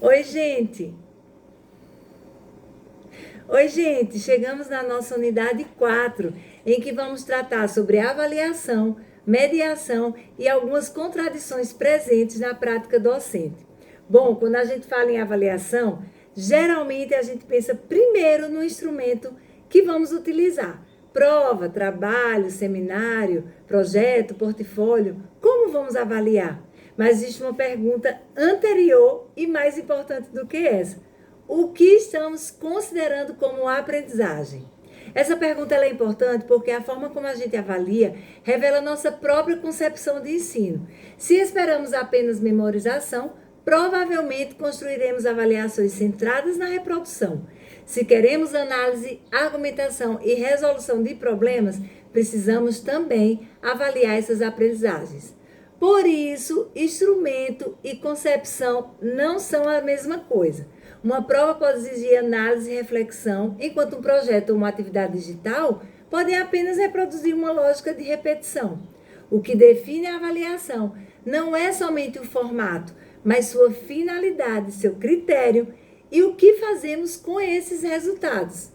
Oi, gente! Oi, gente! Chegamos na nossa unidade 4, em que vamos tratar sobre avaliação, mediação e algumas contradições presentes na prática docente. Bom, quando a gente fala em avaliação, geralmente a gente pensa primeiro no instrumento que vamos utilizar. Prova, trabalho, seminário, projeto, portfólio. Como vamos avaliar? Mas existe uma pergunta anterior e mais importante do que essa. O que estamos considerando como aprendizagem? Essa pergunta é importante porque a forma como a gente avalia revela nossa própria concepção de ensino. Se esperamos apenas memorização, provavelmente construiremos avaliações centradas na reprodução. Se queremos análise, argumentação e resolução de problemas, precisamos também avaliar essas aprendizagens. Por isso, instrumento e concepção não são a mesma coisa. Uma prova pode exigir análise e reflexão, enquanto um projeto ou uma atividade digital podem apenas reproduzir uma lógica de repetição. O que define a avaliação não é somente o formato, mas sua finalidade, seu critério e o que fazemos com esses resultados.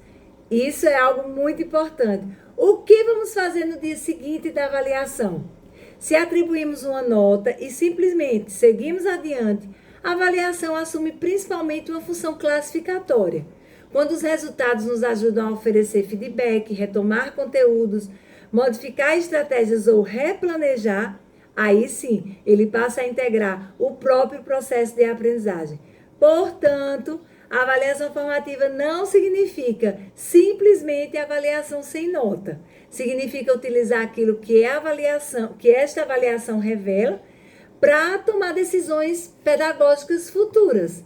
Isso é algo muito importante. O que vamos fazer no dia seguinte da avaliação? Se atribuímos uma nota e simplesmente seguimos adiante, a avaliação assume principalmente uma função classificatória. Quando os resultados nos ajudam a oferecer feedback, retomar conteúdos, modificar estratégias ou replanejar, aí sim, ele passa a integrar o próprio processo de aprendizagem. Portanto, a avaliação formativa não significa simplesmente avaliação sem nota. Significa utilizar aquilo que esta avaliação revela para tomar decisões pedagógicas futuras.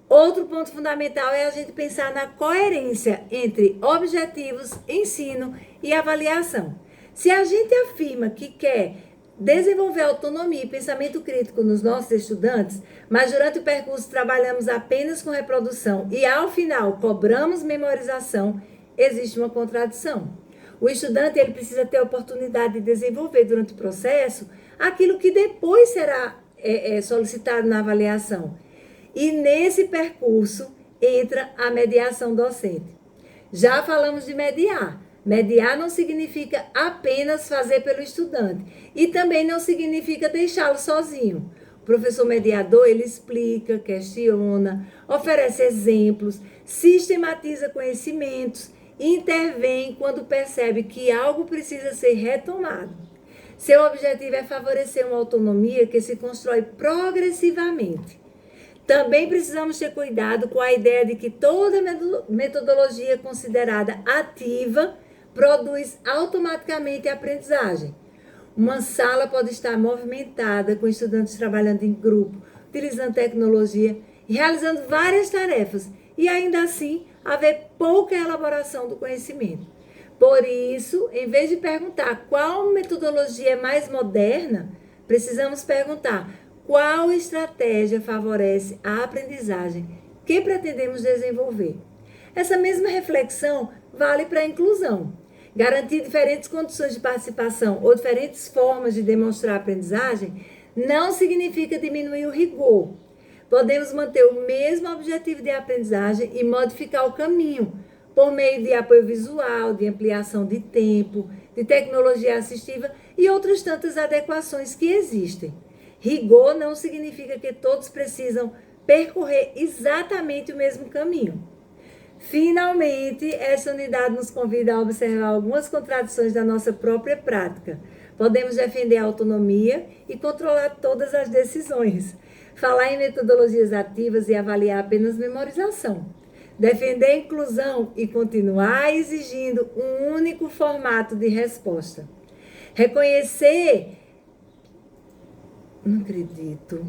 Outro ponto fundamental é a gente pensar na coerência entre objetivos, ensino e avaliação. Se a gente afirma que quer desenvolver autonomia e pensamento crítico nos nossos estudantes, mas durante o percurso trabalhamos apenas com reprodução e ao final cobramos memorização, existe uma contradição. O estudante ele precisa ter a oportunidade de desenvolver durante o processo aquilo que depois será solicitado na avaliação. E nesse percurso entra a mediação docente. Já falamos de mediar. Mediar não significa apenas fazer pelo estudante e também não significa deixá-lo sozinho. O professor mediador, ele explica, questiona, oferece exemplos, sistematiza conhecimentos e intervém quando percebe que algo precisa ser retomado. Seu objetivo é favorecer uma autonomia que se constrói progressivamente. Também precisamos ter cuidado com a ideia de que toda metodologia considerada ativa produz automaticamente a aprendizagem. Uma sala pode estar movimentada, com estudantes trabalhando em grupo, utilizando tecnologia e realizando várias tarefas, e ainda assim haver pouca elaboração do conhecimento. Por isso, em vez de perguntar qual metodologia é mais moderna, precisamos perguntar qual estratégia favorece a aprendizagem que pretendemos desenvolver. Essa mesma reflexão vale para a inclusão. Garantir diferentes condições de participação ou diferentes formas de demonstrar a aprendizagem não significa diminuir o rigor. Podemos manter o mesmo objetivo de aprendizagem e modificar o caminho por meio de apoio visual, de ampliação de tempo, de tecnologia assistiva e outras tantas adequações que existem. Rigor não significa que todos precisam percorrer exatamente o mesmo caminho. Finalmente, essa unidade nos convida a observar algumas contradições da nossa própria prática. Podemos defender a autonomia e controlar todas as decisões. Falar em metodologias ativas e avaliar apenas memorização. Defender a inclusão e continuar exigindo um único formato de resposta. Reconhecer... Não acredito...